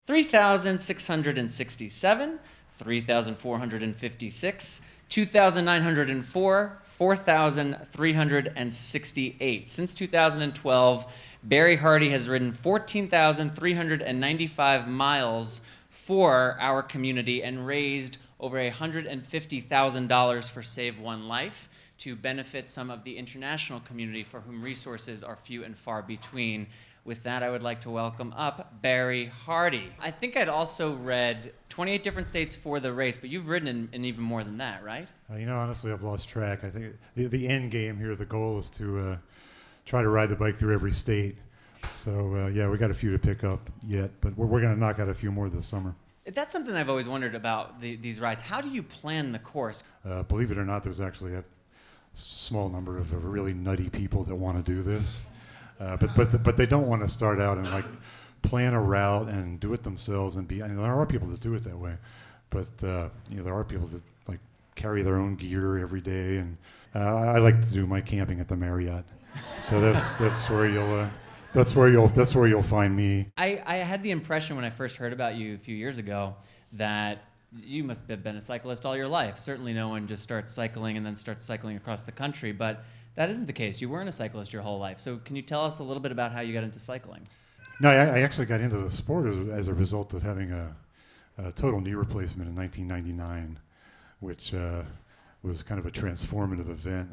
3,667, 3,456, 2,904, 4,368. Since 2012, Barry Haarde has ridden 14,395 miles for our community and raised over $150,000 for Save One Life to benefit some of the international community for whom resources are few and far between. With that, I would like to welcome up Barry Haarde. I think I'd also read 28 different states for the race, but you've ridden in even more than that, right? Honestly, I've lost track. I think the end game here, the goal is to try to ride the bike through every state. So, we got a few to pick up yet, but we're going to knock out a few more this summer. That's something I've always wondered about these rides. How do you plan the course? Believe it or not, there's actually a small number of really nutty people that want to do this. But they don't want to start out and plan a route and do it themselves and there are people that do it that way, but there are people that carry their own gear every day, and I like to do my camping at the Marriott, so that's where you'll find me. I had the impression when I first heard about you a few years ago that you must have been a cyclist all your life. Certainly no one just starts cycling and then starts cycling across the country, but that isn't the case. You weren't a cyclist your whole life. So can you tell us a little bit about how you got into cycling? No, I actually got into the sport as a result of having a total knee replacement in 1999, which was kind of a transformative event.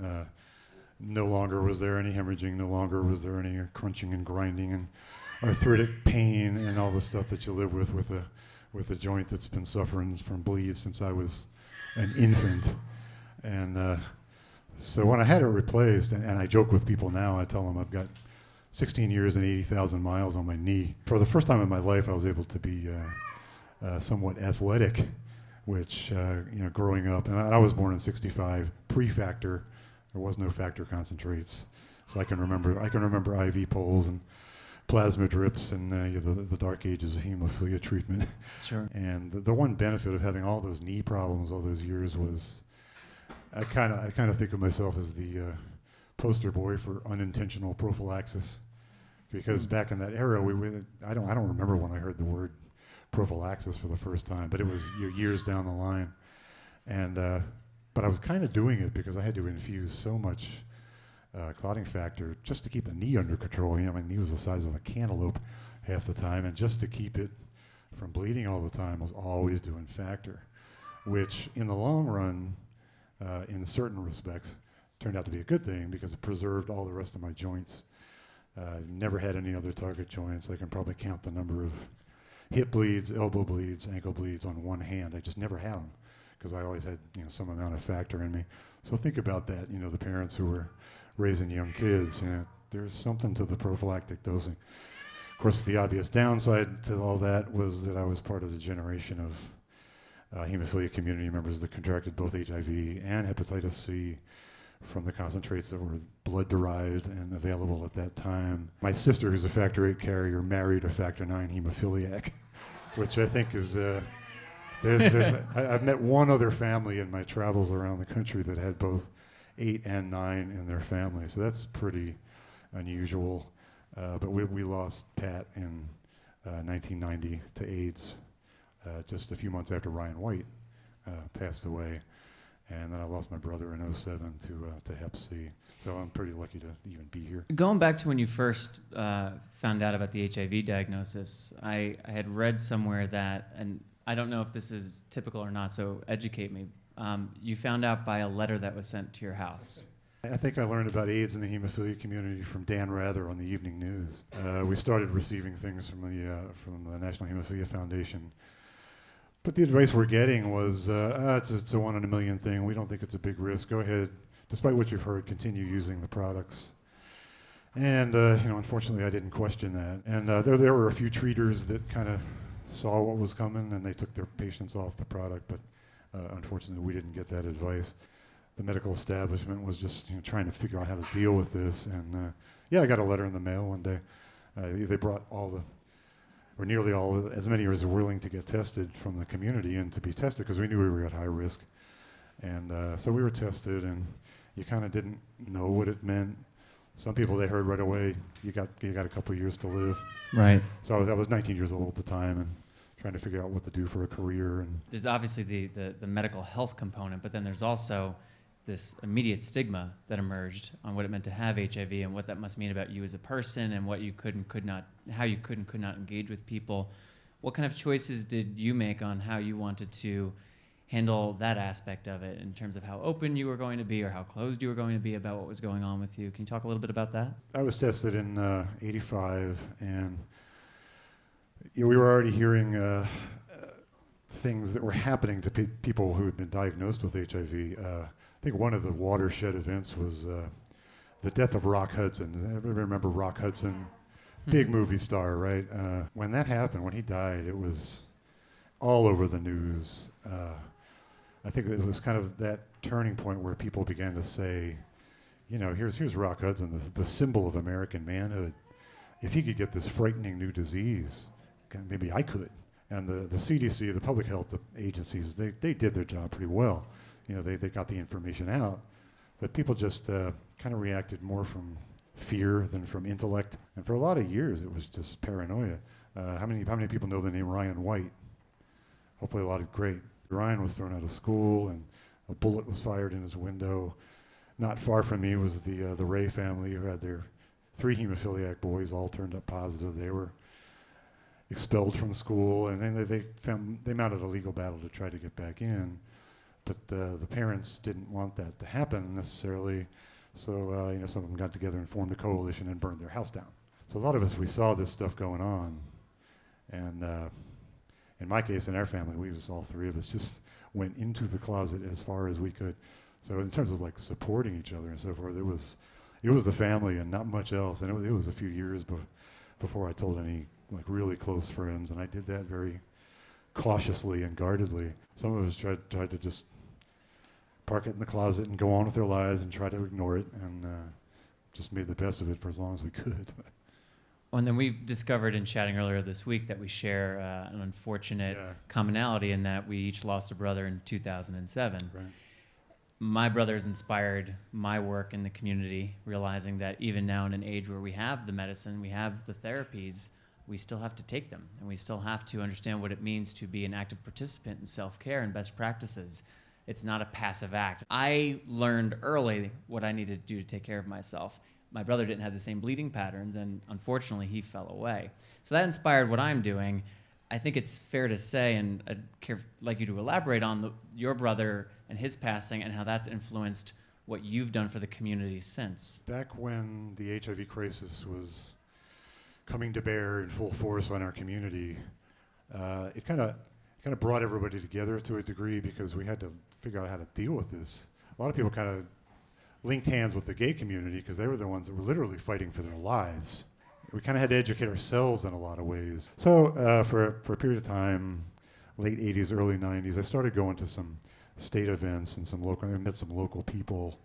No longer was there any hemorrhaging, no longer was there any crunching and grinding and arthritic pain and all the stuff that you live with a joint that's been suffering from bleeds since I was an infant. And so when I had it replaced, and I joke with people now, I tell them I've got 16 years and 80,000 miles on my knee. For the first time in my life, I was able to be somewhat athletic, which, growing up, and I was born in '65, pre-factor. There was no factor concentrates. So I can remember IV poles and plasma drips and the dark ages of hemophilia treatment. Sure. And the one benefit of having all those knee problems all those years was I kind of think of myself as the poster boy for unintentional prophylaxis, because back in that era, I don't remember when I heard the word prophylaxis for the first time, but it was years down the line, and but I was kind of doing it because I had to infuse so much clotting factor just to keep the knee under control. My knee was the size of a cantaloupe half the time, and just to keep it from bleeding all the time, I was always doing factor, which in the long run, in certain respects, turned out to be a good thing because it preserved all the rest of my joints. Never had any other target joints. I can probably count the number of hip bleeds, elbow bleeds, ankle bleeds on one hand. I just never had them because I always had some amount of factor in me. So think about that, the parents who were raising young kids. There's something to the prophylactic dosing. Of course, the obvious downside to all that was that I was part of the generation of hemophilia community members that contracted both HIV and hepatitis C from the concentrates that were blood-derived and available at that time. My sister, who's a factor VIII carrier, married a factor IX hemophiliac, which I think is, I've met one other family in my travels around the country that had both 8 and 9 in their family, so that's pretty unusual. But we lost Pat in 1990 to AIDS, just a few months after Ryan White passed away. And then I lost my brother in '07 to Hep C. So I'm pretty lucky to even be here. Going back to when you first found out about the HIV diagnosis, I had read somewhere that, and I don't know if this is typical or not, so educate me, you found out by a letter that was sent to your house. I think I learned about AIDS in the hemophilia community from Dan Rather on the Evening News. We started receiving things from the National Hemophilia Foundation. But the advice we're getting was, it's a 1 in a million thing. We don't think it's a big risk. Go ahead, despite what you've heard, continue using the products. And unfortunately, I didn't question that. And there were a few treaters that kind of saw what was coming, and they took their patients off the product. But unfortunately, we didn't get that advice. The medical establishment was just trying to figure out how to deal with this. And I got a letter in the mail one day. They brought nearly all, as many as were willing to get tested from the community and to be tested because we knew we were at high risk. And so we were tested, and you kind of didn't know what it meant. Some people, they heard right away, you got a couple of years to live. Right. So I was 19 years old at the time, and trying to figure out what to do for a career. And There's obviously the medical health component, but then there's also this immediate stigma that emerged on what it meant to have HIV and what that must mean about you as a person and what you could and could not, how you could and could not engage with people. What kind of choices did you make on how you wanted to handle that aspect of it in terms of how open you were going to be or how closed you were going to be about what was going on with you? Can you talk a little bit about that? I was tested in '85, and we were already hearing things that were happening to people who had been diagnosed with HIV. I think one of the watershed events was the death of Rock Hudson. Does anybody remember Rock Hudson? Big movie star, right? When that happened, when he died, it was all over the news. I think it was kind of that turning point where people began to say, you know, here's Rock Hudson, the symbol of American manhood. If he could get this frightening new disease, maybe I could. And the CDC, the public health agencies, they did their job pretty well. You know, they got the information out, but people just kind of reacted more from fear than from intellect. And for a lot of years, it was just paranoia. How many people know the name Ryan White? Hopefully a lot of great. Ryan was thrown out of school, and a bullet was fired in his window. Not far from me was the Ray family, who had their 3 hemophiliac boys, all turned up positive. They were expelled from school, and then they mounted a legal battle to try to get back in. But the parents didn't want that to happen necessarily, so you know, some of them got together and formed a coalition and burned their house down. So a lot of us, we saw this stuff going on, and in my case, in our family, all 3 of us just went into the closet as far as we could. So in terms of like supporting each other and so forth, it was the family and not much else. And it was a few years before I told any like really close friends, and I did that very cautiously and guardedly. Some of us tried to just park it in the closet and go on with their lives and try to ignore it, and just made the best of it for as long as we could. And then we've discovered in chatting earlier this week that we share an unfortunate commonality in that we each lost a brother in 2007. Right. My brothers inspired my work in the community, realizing that even now in an age where we have the medicine, we have the therapies, we still have to take them, and we still have to understand what it means to be an active participant in self-care and best practices. It's not a passive act. I learned early what I needed to do to take care of myself. My brother didn't have the same bleeding patterns, and unfortunately, he fell away. So that inspired what I'm doing. I think it's fair to say, and I'd like you to elaborate on your brother and his passing and how that's influenced what you've done for the community since. Back when the HIV crisis was coming to bear in full force on our community, it kind of brought everybody together to a degree, because we had to figure out how to deal with this. A lot of people kind of linked hands with the gay community because they were the ones that were literally fighting for their lives. We kind of had to educate ourselves in a lot of ways. So for a period of time, late 80s, early 90s, I started going to some state events and I met some local people,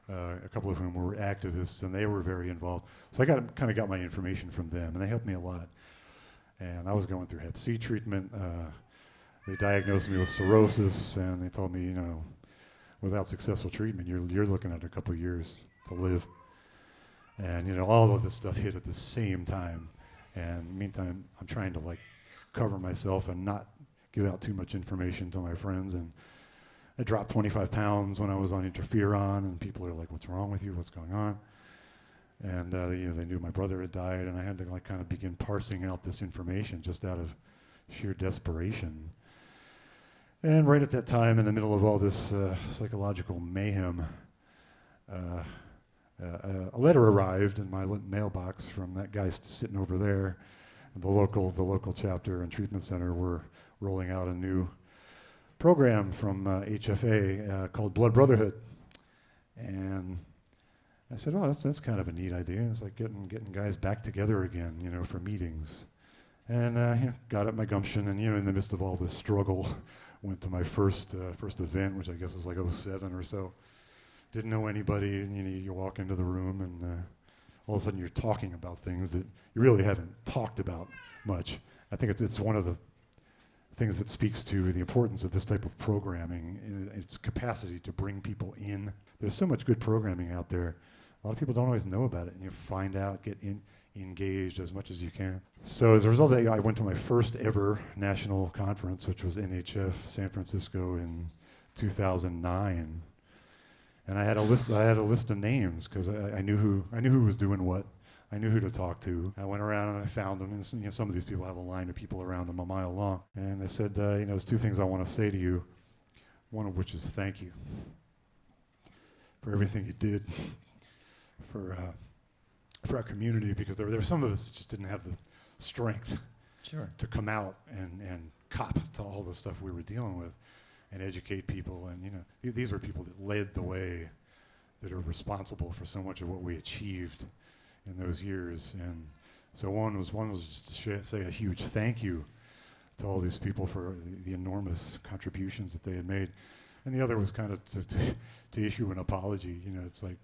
a couple of whom were activists, and they were very involved. So I kind of got my information from them, and they helped me a lot. And I was going through Hep C treatment. They diagnosed me with cirrhosis, and they told me, you know, without successful treatment, you're looking at a couple of years to live. And, you know, all of this stuff hit at the same time. And meantime, I'm trying to, like, cover myself and not give out too much information to my friends. And I dropped 25 pounds when I was on interferon, and people are like, what's wrong with you? What's going on? And, you know, they knew my brother had died, and I had to, like, kind of begin parsing out this information just out of sheer desperation. And right at that time, in the middle of all this psychological mayhem, a letter arrived in my mailbox from that guy sitting over there. And the local chapter and treatment center were rolling out a new program from HFA called Blood Brotherhood. And I said, oh, that's kind of a neat idea. It's like getting guys back together again, you know, for meetings. And you know, got up my gumption, and, you know, in the midst of all this struggle, went to my first event, which I guess was like '07 or so. Didn't know anybody, and, you know, you walk into the room, and all of a sudden you're talking about things that you really haven't talked about much. I think it's one of the things that speaks to the importance of this type of programming and its capacity to bring people in. There's so much good programming out there. A lot of people don't always know about it, and you find out, get engaged as much as you can. So as a result of that, I went to my first ever national conference, which was NHF San Francisco in 2009. And I had a list of names because I knew who was doing what. I knew who to talk to. I went around and I found them. And some of these people have a line of people around them a mile long. And I said, there's two things I want to say to you. One of which is thank you for everything you did for our community, because there were some of us that just didn't have the strength to come out and cop to all the stuff we were dealing with and educate people. And these were people that led the way, that are responsible for so much of what we achieved in those years. And so one was just to say a huge thank you to all these people for the enormous contributions that they had made. And the other was kind of to issue an apology. It's like,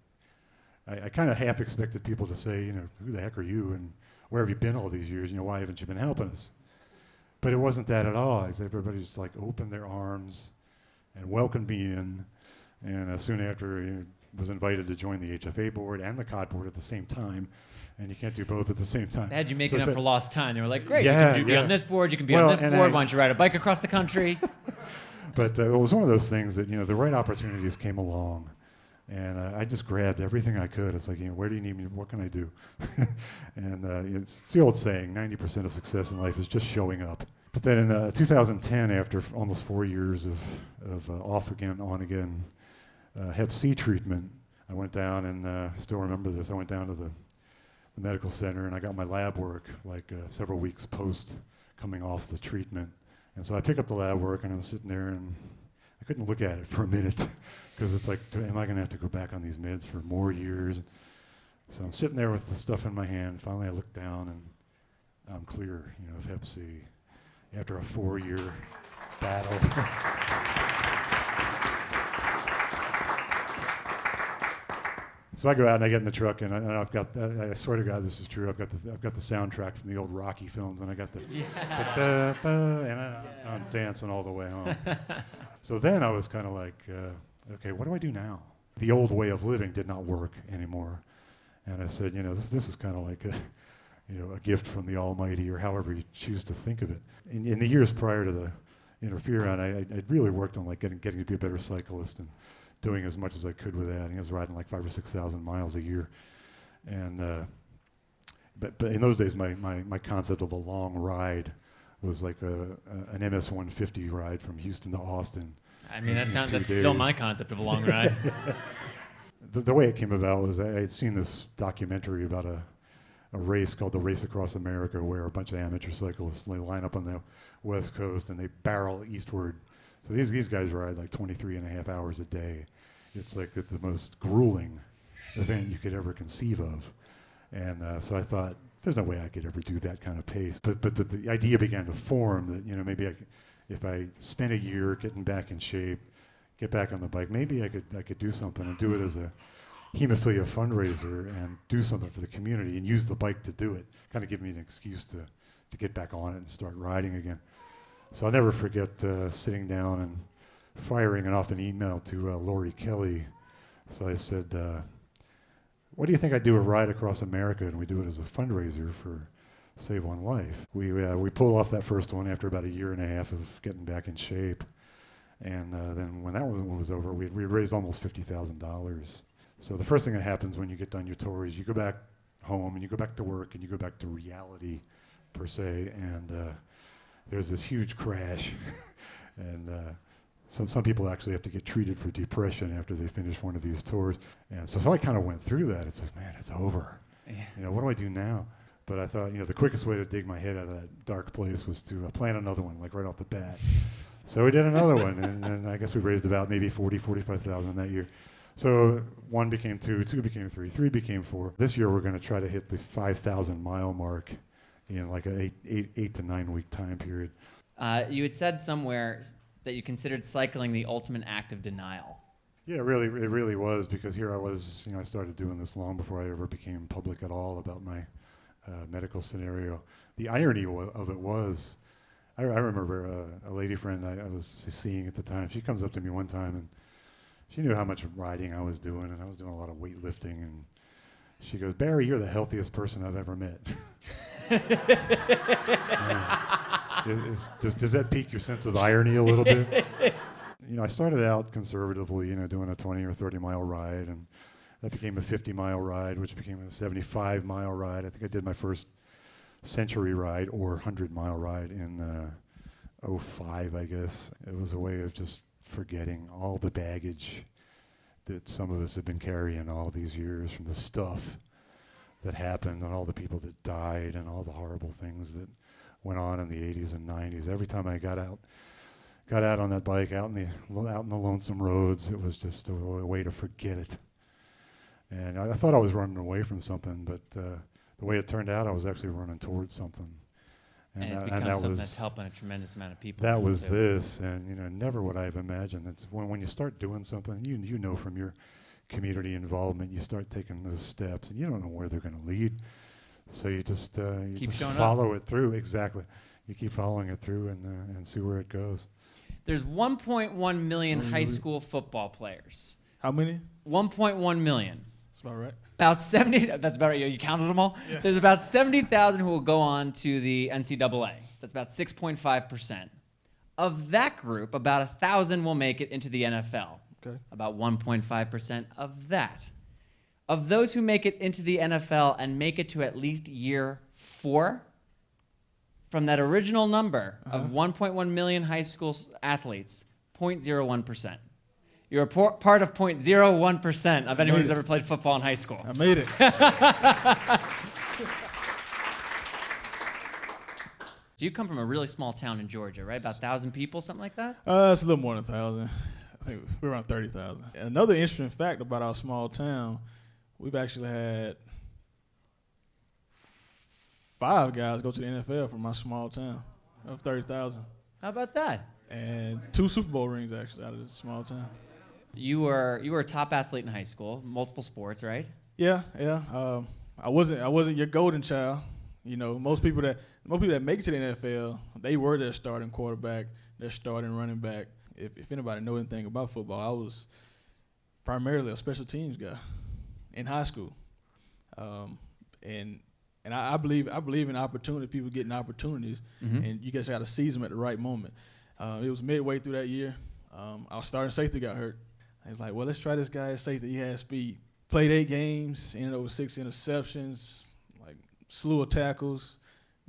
I kind of half expected people to say, who the heck are you and where have you been all these years? Why haven't you been helping us? But it wasn't that at all. Everybody just like opened their arms and welcomed me in. And soon after, was invited to join the HFA board and the COD board at the same time. And you can't do both at the same time. They had you making up for lost time. They were like, great, yeah, you can be on this board, you can be on this board, why don't you ride a bike across the country? But it was one of those things that, the right opportunities came along. And I just grabbed everything I could. It's like, where do you need me? What can I do? And it's the old saying, 90% of success in life is just showing up. But then in 2010, after almost 4 years of off again, on again, Hep C treatment, I went down and I still remember this. I went down to the medical center and I got my lab work several weeks post coming off the treatment. And so I pick up the lab work and I'm sitting there and I couldn't look at it for a minute because it's like, am I going to have to go back on these meds for more years? So I'm sitting there with the stuff in my hand. Finally I look down and I'm clear, of Hep C after a 4-year battle. So I go out and I get in the truck and I've got, I swear to God this is true, I've got the soundtrack from the old Rocky films and I got the and I'm dancing all the way home. So then I was kind of like, okay, what do I do now? The old way of living did not work anymore. And I said, this is kind of like a gift from the Almighty, or however you choose to think of it. In the years prior to the interferon, I'd really worked on getting to be a better cyclist and doing as much as I could with that. I was riding 5,000 or 6,000 miles a year. And but in those days, my concept of a long ride was like an MS-150 ride from Houston to Austin. I mean, that's still my concept of a long ride. The way it came about was I had seen this documentary about a race called the Race Across America, where a bunch of amateur cyclists, they line up on the West Coast and they barrel eastward. So these guys ride 23 and a half hours a day. It's like the most grueling event you could ever conceive of. And so I thought, there's no way I could ever do that kind of pace. But the idea began to form that, maybe if I spent a year getting back in shape, get back on the bike, maybe I could do something and do it as a hemophilia fundraiser and do something for the community and use the bike to do it. Kind of give me an excuse to get back on it and start riding again. So I'll never forget sitting down and firing off an email to Lori Kelly. So I said, what do you think I'd do a ride across America, and we do it as a fundraiser for Save One Life? We pulled off that first one after about a year and a half of getting back in shape. And then when that one was over, we raised almost $50,000. So the first thing that happens when you get done your tour is you go back home and you go back to work and you go back to reality, per se, and there's this huge crash. And some people actually have to get treated for depression after they finish one of these tours. And so I kind of went through that. It's like, man, it's over. Yeah. What do I do now? But I thought, the quickest way to dig my head out of that dark place was to plan another one, right off the bat. So we did another one, and I guess we raised about maybe $45,000 that year. So 1 became 2, 2 became 3, 3 became 4. This year we're going to try to hit the 5,000 mile mark in an 8 to 9 week time period. You had said somewhere that you considered cycling the ultimate act of denial. Yeah, it really was, because here I was, I started doing this long before I ever became public at all about my medical scenario. The irony of it was, I remember a lady friend I was seeing at the time. She comes up to me one time and she knew how much riding I was doing, and I was doing a lot of weightlifting, and She goes, Barry, you're the healthiest person I've ever met. Does that pique your sense of irony a little bit? I started out conservatively, doing a 20 or 30 mile ride, and that became a 50-mile ride, which became a 75-mile ride. I think I did my first century ride or 100-mile ride in '05, I guess. It was a way of just forgetting all the baggage that some of us have been carrying all these years from the stuff that happened and all the people that died and all the horrible things that went on in the 80s and 90s. Every time I got out on that bike, out in the lonesome roads, it was just a way to forget it. And I thought I was running away from something, but the way it turned out, I was actually running towards something. And it's become something that's helping a tremendous amount of people. That was this, and never would I have imagined. It's when you start doing something, you know from your community involvement, you start taking those steps, and you don't know where they're going to lead. So you just follow it through. Exactly, you keep following it through and see where it goes. There's 1.1 million high school football players. How many? 1.1 million. That's about right. About 70. That's about right. You counted them all. Yeah. There's about 70,000 who will go on to the NCAA. That's about 6.5%. Of that group, about 1,000 will make it into the NFL. Okay. About 1.5% of that. Of those who make it into the NFL and make it to at least year 4, from that original number of 1.1 million high school athletes, 0.01%. You're a part of 0.01% of anyone who's ever played football in high school. I made it. So you come from a really small town in Georgia, right? About 1,000 people, something like that? It's a little more than 1,000. I think we're around 30,000. Another interesting fact about our small town, we've actually had 5 guys go to the NFL from my small town of 30,000. How about that? And 2 Super Bowl rings actually out of this small town. You were a top athlete in high school, multiple sports, right? Yeah. I wasn't your golden child. Most people that make it to the NFL, they were their starting quarterback, their starting running back. If anybody knows anything about football, I was primarily a special teams guy in high school, and I believe in opportunity. People getting opportunities, and you just got to seize them at the right moment. It was midway through that year. Our starting safety got hurt. I was like, well, let's try this guy at safety. He had speed. Played 8 games, ended up with 6 interceptions, like slew of tackles,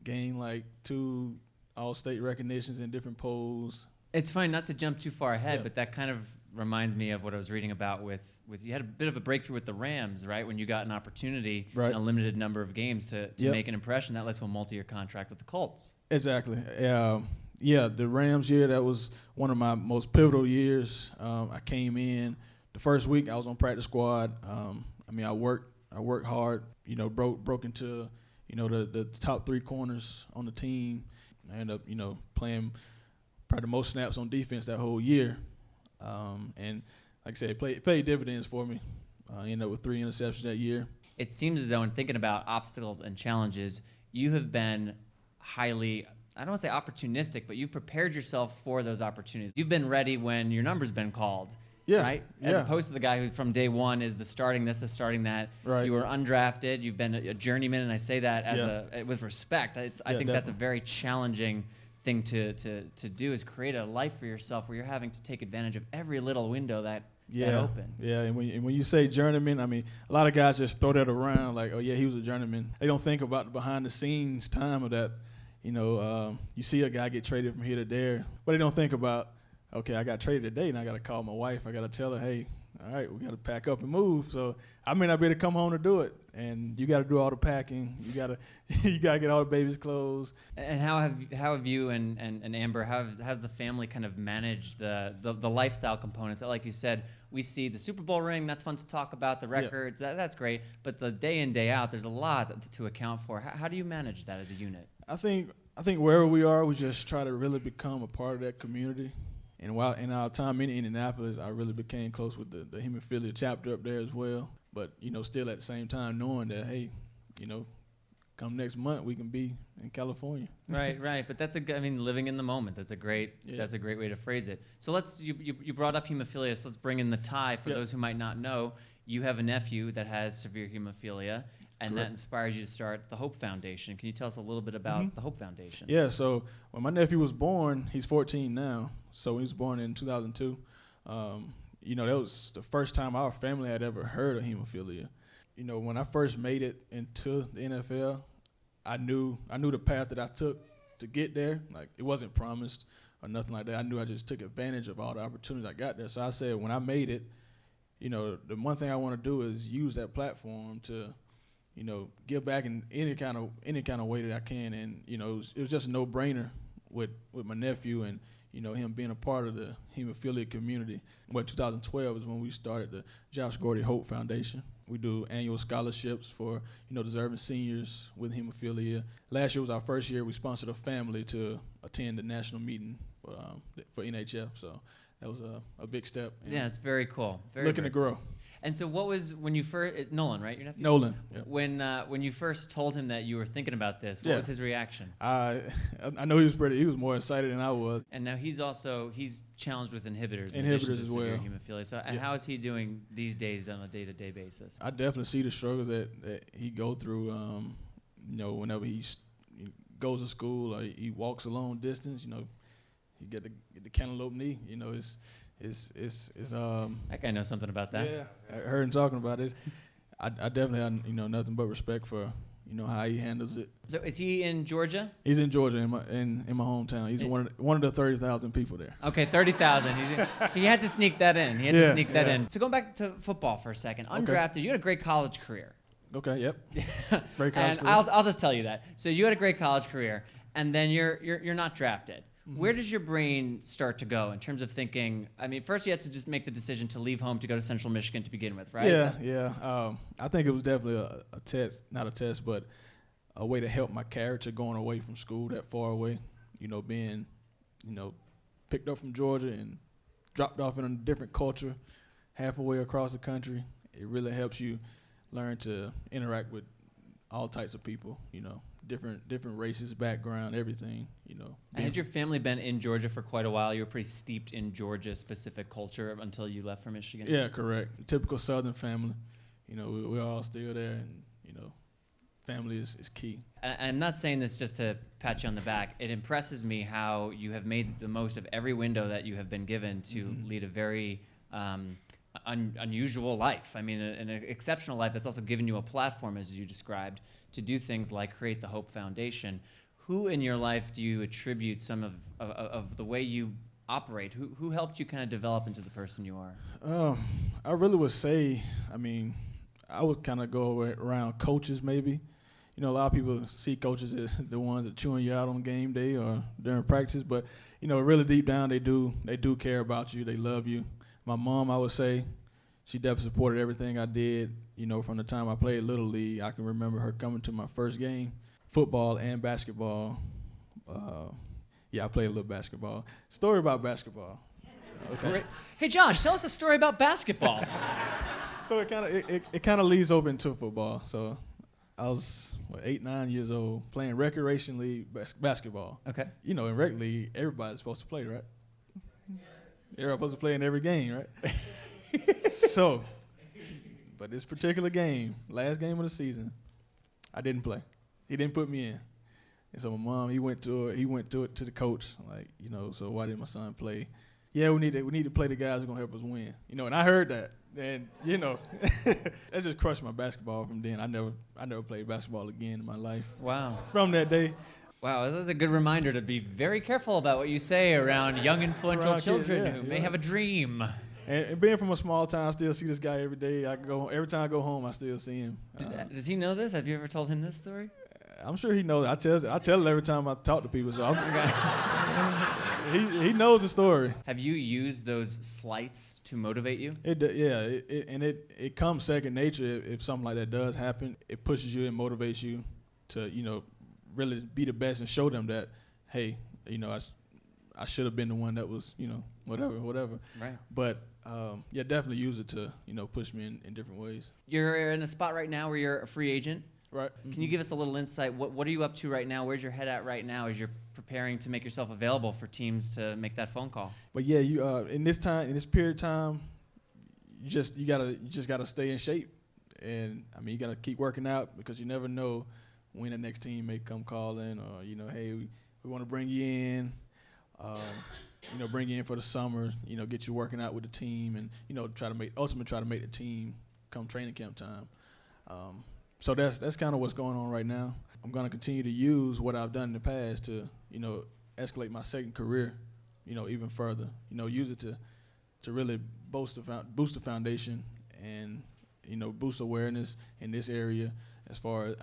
gained like 2 all-state recognitions in different polls. It's fine not to jump too far ahead, but that kind of reminds me of what I was reading about with you had a bit of a breakthrough with the Rams, right? When you got an opportunity in a limited number of games to make an impression, that led to a multi-year contract with the Colts. Exactly. The Rams year, that was one of my most pivotal years. I came in the first week. I was on practice squad. I worked hard. Broke into the top 3 corners on the team. I ended up playing probably the most snaps on defense that whole year. And like I said, it paid dividends for me. I ended up with 3 interceptions that year. It seems as though in thinking about obstacles and challenges, you have been highly, I don't want to say opportunistic, but you've prepared yourself for those opportunities. You've been ready when your number's been called, right? As opposed to the guy who from day one is the starting this, the starting that. Right. You were undrafted. You've been a journeyman, and I say that as with respect. I think definitely. That's a very challenging thing to do, is create a life for yourself where you're having to take advantage of every little window that opens. Yeah, and when you say journeyman, I mean, a lot of guys just throw that around like, oh yeah, he was a journeyman. They don't think about the behind the scenes time of that. You see a guy get traded from here to there, but they don't think about, okay, I got traded today, and I got to call my wife. I got to tell her, hey, all right, we got to pack up and move. So I may not be able to come home to do it, and you got to do all the packing. You got to get all the baby's clothes. And how have you and Amber, how's the family kind of managed the lifestyle components? That, like you said, we see the Super Bowl ring. That's fun to talk about. The records, that's great. But the day in, day out, there's a lot to account for. How do you manage that as a unit? I think wherever we are, we just try to really become a part of that community. And while in our time in Indianapolis, I really became close with the Hemophilia chapter up there as well. But, still at the same time knowing that, hey, come next month we can be in California. Right. But that's living in the moment. That's a great way to phrase it. So you brought up hemophilia, so let's bring in the tie for those who might not know. you have a nephew that has severe hemophilia, and that Correct. inspired you to start the Hope Foundation. Can you tell us a little bit about the Hope Foundation? Yeah, so when my nephew was born, he's 14 now, so he was born in 2002. That was the first time our family had ever heard of hemophilia. When I first made it into the NFL, I knew the path that I took to get there. Like, it wasn't promised or nothing like that. I knew I just took advantage of all the opportunities I got there. So I said, when I made it, the one thing I want to do is use that platform to, give back in any kind of way that I can. And it was just a no-brainer with my nephew and him being a part of the hemophilia community. 2012 is when we started the Gordy Hope Foundation. We do annual scholarships for deserving seniors with hemophilia. Last year was our first year. We sponsored a family to attend the national meeting for NHF. So that was a big step. Yeah, it's very cool. Looking to grow. And so what was, when you first, Nolan, right, your nephew? Nolan. Yeah. When you first told him that you were thinking about this, what was his reaction? I know he was more excited than I was. And now he's challenged with inhibitors. Inhibitors as as well. well. Hemophilia. So how is he doing these days on a day-to-day basis? I definitely see the struggles that he go through, whenever he goes to school or he walks a long distance, he get the cantaloupe knee, it's That guy knows something about that. Yeah, I heard him talking about it. I definitely have nothing but respect for how he handles it. So is he in Georgia? He's in Georgia in my hometown. He's one of the 30,000 people there. Okay, 30,000. He had to sneak that in. In. So going back to football for a second, undrafted, you had a great college career. Okay, yep. Great college And career. I'll just tell you that. So you had a great college career, and then you're not drafted. Mm-hmm. Where does your brain start to go in terms of thinking? I mean, first you had to just make the decision to leave home to go to Central Michigan to begin with, right? Yeah. I think it was definitely a test, not a test, but a way to help my character going away from school that far away. Being, picked up from Georgia and dropped off in a different culture halfway across the country. It really helps you learn to interact with all types of people, different races, background, everything, And had your family been in Georgia for quite a while? You were pretty steeped in Georgia-specific culture until you left for Michigan? Yeah, correct. Typical Southern family. We're all still there, and, family is key. I'm not saying this just to pat you on the back. It impresses me how you have made the most of every window that you have been given to lead a very unusual life. I mean, an exceptional life that's also given you a platform, as you described, to do things like create the Hope Foundation. Who in your life do you attribute some of the way you operate? Who helped you kind of develop into the person you are? I really would say, I would kind of go around coaches maybe. A lot of people see coaches as the ones that chewing you out on game day or during practice, but, really deep down they do care about you. They love you. My mom, I would say, she definitely supported everything I did. From the time I played Little League, I can remember her coming to my first game, football and basketball. I played a little basketball. Story about basketball. Okay. Great. Hey, Josh, tell us a story about basketball. So it kind of leads over into football. So I was 8, 9 years old playing recreation league basketball. Okay. In rec league, everybody's supposed to play, right? Everybody's supposed to play in every game, right? But this particular game, last game of the season, I didn't play. He didn't put me in. And so my mom, he went to the coach, like, so why didn't my son play? Yeah, we need to play the guys who are gonna help us win. And I heard that. And that just crushed my basketball from then. I never played basketball again in my life. Wow. From that day. Wow, this is a good reminder to be very careful about what you say around young, influential children who may have a dream. And being from a small town, I still see this guy every day. Every time I go home, I still see him. Does he know this? Have you ever told him this story? I'm sure he knows. I tell it every time I talk to people. So he knows the story. Have you used those slights to motivate you? It comes second nature if something like that does happen. It pushes you and motivates you to really be the best and show them that, hey, I should have been the one that was whatever. Right. But definitely use it to push me in different ways. You're in a spot right now where you're a free agent. Right. Can you give us a little insight? What are you up to right now? Where's your head at right now as you're preparing to make yourself available for teams to make that phone call? But yeah, you in this period of time, you just gotta stay in shape, and I mean you gotta keep working out because you never know when the next team may come calling, or hey, we want to bring you in, bring you in for the summer, get you working out with the team, and try to make the team come training camp time. So that's kind of what's going on right now. I'm gonna continue to use what I've done in the past to escalate my second career, even further. Use it to really boost the foundation and boost awareness in this area as far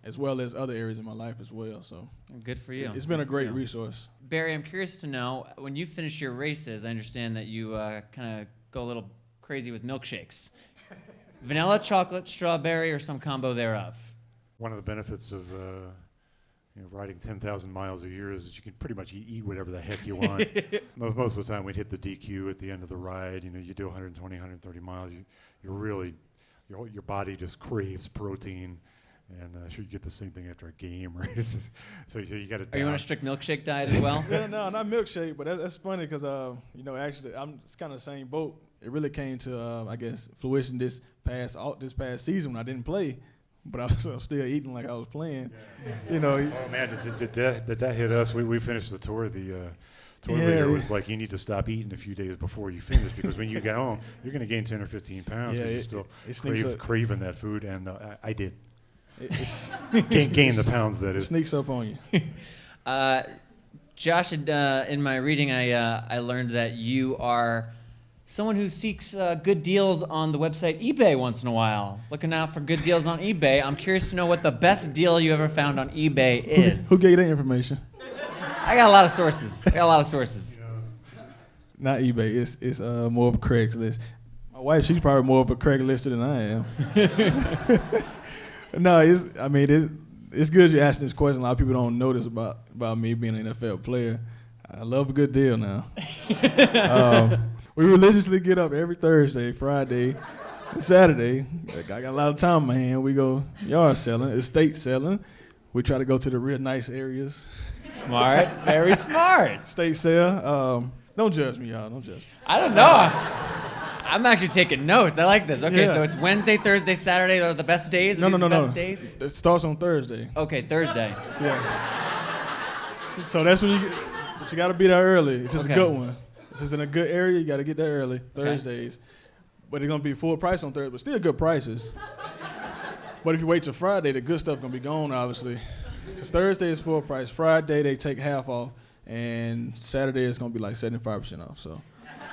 as well as other areas in my life as well. So good for you. It's been a great resource. Barry, I'm curious to know, when you finish your races, I understand that you kind of go a little crazy with milkshakes. Vanilla, chocolate, strawberry, or some combo thereof? One of the benefits of riding 10,000 miles a year is that you can pretty much eat whatever the heck you want. Most of the time we'd hit the DQ at the end of the ride. You do 120, 130 miles. You're really, your body just craves protein. And sure, you get the same thing after a game, right? So you got to. Are you on a strict milkshake diet as well? Yeah, no, not milkshake, but that's funny because actually it's kind of the same boat. It really came to I guess fruition this past season when I didn't play, but I was still eating like I was playing. Yeah. Oh man, did that hit us? We finished the tour. The tour leader was like, you need to stop eating a few days before you finish because when you get home, you're going to gain 10 or 15 pounds because you're still craving that food, and I did. Gain the pounds, that is. Sneaks up on you. Josh, in my reading, I learned that you are someone who seeks good deals on the website eBay once in a while. Looking out for good deals on eBay. I'm curious to know what the best deal you ever found on eBay is. Who gave you that information? I got a lot of sources. Not eBay. It's more of a Craigslist. My wife, she's probably more of a Craigslist than I am. No, it's good you're asking this question. A lot of people don't know this about me being an NFL player. I love a good deal now. We religiously get up every Thursday, Friday, and Saturday. I got a lot of time on my hand. We go yard selling, estate selling. We try to go to the real nice areas. Smart, very smart. Estate sale. Don't judge me, y'all. Don't judge me. I don't know. I'm actually taking notes. I like this. Okay, Yeah. So it's Wednesday, Thursday, Saturday are the best days? No. Best days? It starts on Thursday. Okay, Thursday. Yeah. So that's when you got to be there early if it's a good one. If it's in a good area, you got to get there early, Thursdays. But it's going to be full price on Thursday, but still good prices. But if you wait till Friday, the good stuff going to be gone, obviously. Because Thursday is full price. Friday, they take half off. And Saturday is going to be like 75% off. So.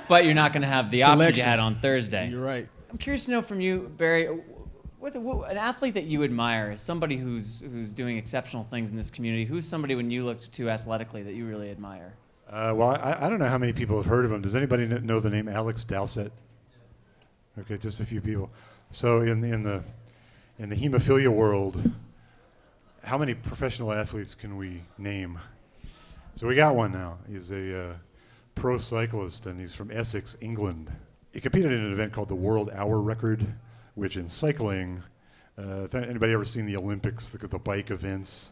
But you're not going to have the option you had on Thursday. You're right. I'm curious to know from you, Barry, an athlete that you admire, somebody who's doing exceptional things in this community. Who's somebody when you look to athletically that you really admire? Well, I don't know how many people have heard of him. Does anybody know the name Alex Dowsett? Okay, just a few people. So in the hemophilia world, how many professional athletes can we name? So we got one now. He's a pro cyclist, and he's from Essex, England. He competed in an event called the World Hour Record, which in cycling, if anybody ever seen the Olympics, the bike events,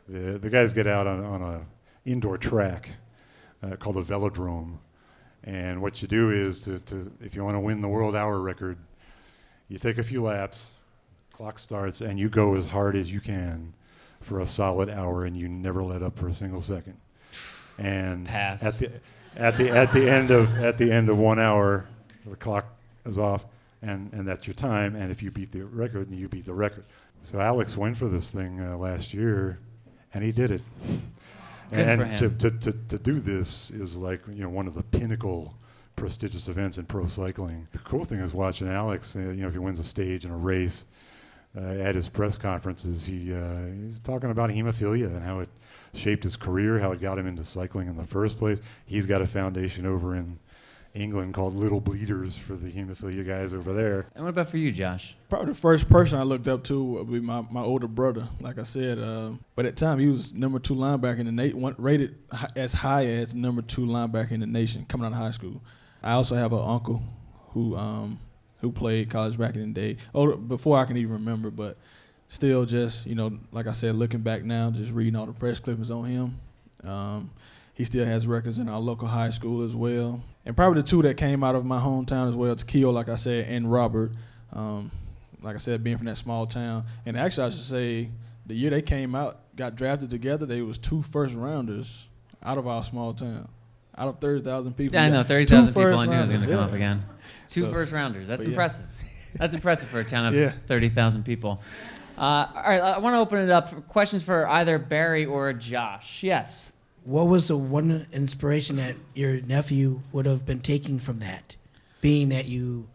the guys get out on a indoor track called a velodrome. And what you do is, to if you want to win the World Hour Record, you take a few laps, clock starts, and you go as hard as you can for a solid hour, and you never let up for a single second. And Pass. At the end of 1 hour, the clock is off, and that's your time. And if you beat the record, then you beat the record. So Alex went for this thing last year, and he did it. Good for him. To do this is like one of the pinnacle prestigious events in pro cycling. The cool thing is watching Alex. If he wins a stage in a race, at his press conferences, he's talking about hemophilia and how it shaped his career, how it got him into cycling in the first place. He's got a foundation over in England called Little Bleeders for the hemophilia guys over there. And what about for you, Josh? Probably the first person I looked up to would be my older brother, like I said. But at the time, he was number 2 linebacker in the nation, rated as high as number 2 linebacker in the nation coming out of high school. I also have an uncle who played college back in the day, before I can even remember, but still just, like I said, looking back now, just reading all the press clippings on him. He still has records in our local high school as well. And probably the two that came out of my hometown as well, it's Keo, like I said, and Robert. Like I said, being from that small town. And actually, I should say, the year they came out, got drafted together, they was 2 first-rounders out of our small town. Out of 30,000 people. Yeah, I know, 30,000 people. I knew it was going to come up again. Two first-rounders. That's impressive. That's impressive for a town of 30,000 people. All right, I want to open it up for questions for either Barry or Josh. Yes. What was the one inspiration that your nephew would have been taking from that, being that you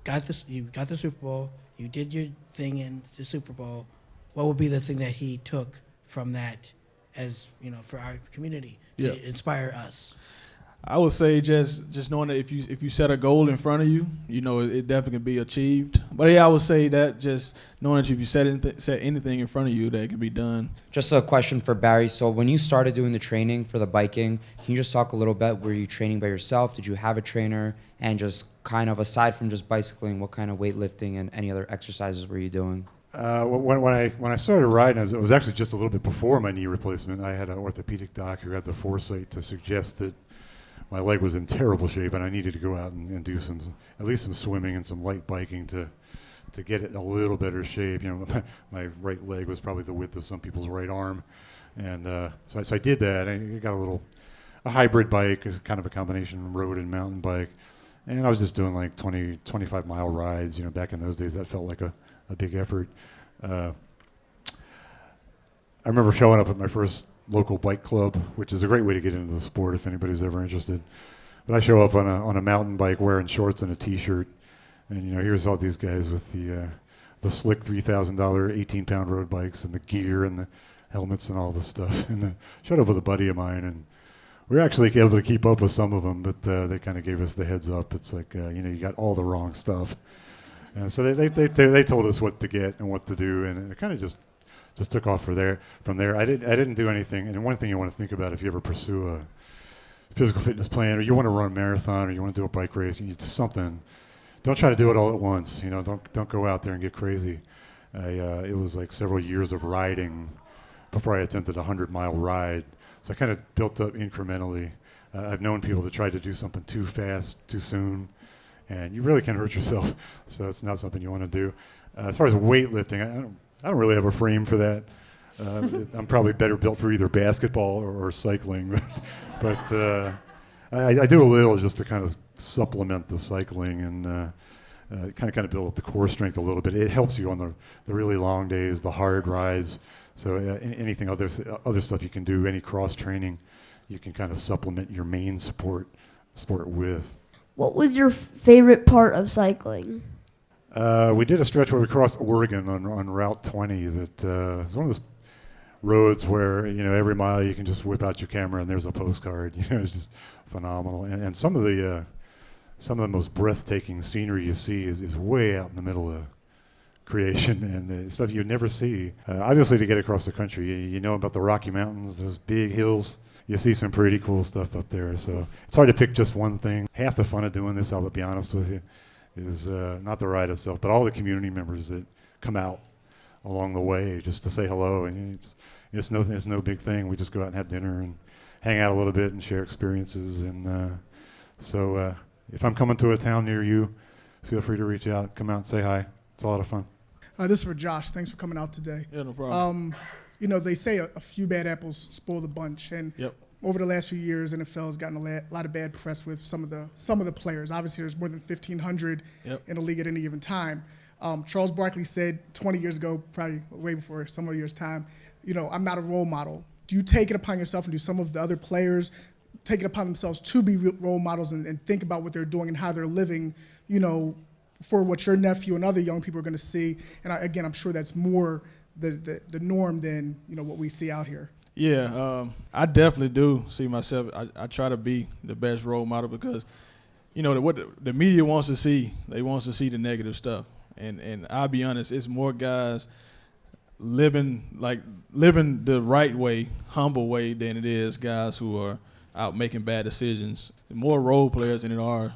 got the Super Bowl, you did your thing in the Super Bowl? What would be the thing that he took from that, as for our community to inspire us? I would say just knowing that if you set a goal in front of you, it definitely can be achieved. But I would say that just knowing that if you set anything in front of you, that it can be done. Just a question for Barry. So when you started doing the training for the biking, can you just talk a little bit? Were you training by yourself? Did you have a trainer? And just kind of aside from just bicycling, what kind of weightlifting and any other exercises were you doing? When I started riding, it was actually just a little bit before my knee replacement. I had an orthopedic doc who had the foresight to suggest that my leg was in terrible shape and I needed to go out and do at least some swimming and some light biking to get it in a little better shape. My right leg was probably the width of some people's right arm, and so I did that. I got a hybrid bike, is kind of a combination road and mountain bike, and I was just doing like 25 mile rides. Back in those days, that felt like a big effort. I remember showing up at my first local bike club, which is a great way to get into the sport if anybody's ever interested. But I show up on a mountain bike wearing shorts and a t-shirt, and here's all these guys with the slick $3,000 18-pound road bikes and the gear and the helmets and all this stuff. And I showed up with a buddy of mine, and we were actually able to keep up with some of them, but they kind of gave us the heads up. It's like you got all the wrong stuff, and so they told us what to get and what to do, and it kind of just took off from there. I didn't do anything. And one thing you want to think about if you ever pursue a physical fitness plan, or you want to run a marathon, or you want to do a bike race, you do something. Don't try to do it all at once. Don't go out there and get crazy. It was like several years of riding before I attempted a 100-mile ride. So I kind of built up incrementally. I've known people that tried to do something too fast, too soon, and you really can hurt yourself. So it's not something you want to do. As far as weightlifting, I don't really have a frame for that. I'm probably better built for either basketball or cycling, but I do a little just to kind of supplement the cycling and kind of build up the core strength a little bit. It helps you on the really long days, the hard rides. So anything other stuff you can do, any cross training, you can kind of supplement your main sport with. What was your favorite part of cycling? We did a stretch where we crossed Oregon on Route 20. That was one of those roads where every mile you can just whip out your camera and there's a postcard. It's just phenomenal. And some of the most breathtaking scenery you see is way out in the middle of creation and stuff you'd never see. Obviously, to get across the country, you know about the Rocky Mountains, those big hills. You see some pretty cool stuff up there. So it's hard to pick just one thing. Half the fun of doing this, I'll be honest with you, is not the ride itself, but all the community members that come out along the way just to say hello. And it's no big thing. We just go out and have dinner and hang out a little bit and share experiences. And so if I'm coming to a town near you, feel free to reach out, come out and say hi. It's a lot of fun. This is for Josh. Thanks for coming out today. Yeah, no problem. They say a few bad apples spoil the bunch, and over the last few years, NFL has gotten a lot of bad press with some of the players. Obviously, there's more than 1,500 in the league at any given time. Charles Barkley said 20 years ago, probably way before some of years' time, I'm not a role model. Do you take it upon yourself, and do some of the other players take it upon themselves to be role models and think about what they're doing and how they're living, for what your nephew and other young people are going to see? And again, I'm sure that's more the norm than what we see out here. Yeah, I definitely do see myself. I try to be the best role model because, what the media wants to see, they want to see the negative stuff. And I'll be honest, it's more guys living the right way, humble way, than it is guys who are out making bad decisions. More role players than it are,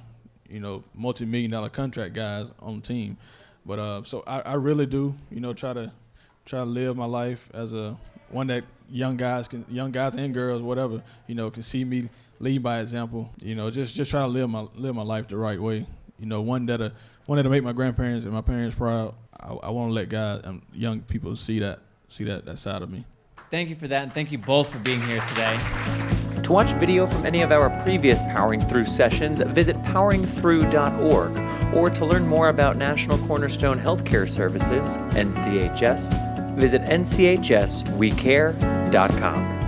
multi-million-dollar contract guys on the team. But so I really do, try to live my life as a one that young guys and girls, whatever, can see me lead by example. Just try to live my life the right way. One that'll make my grandparents and my parents proud. I want to let guys and young people see that side of me. Thank you for that, and thank you both for being here today. To watch video from any of our previous Powering Through sessions, visit poweringthrough.org, or to learn more about National Cornerstone Healthcare Services, NCHS, visit nchswecare.com.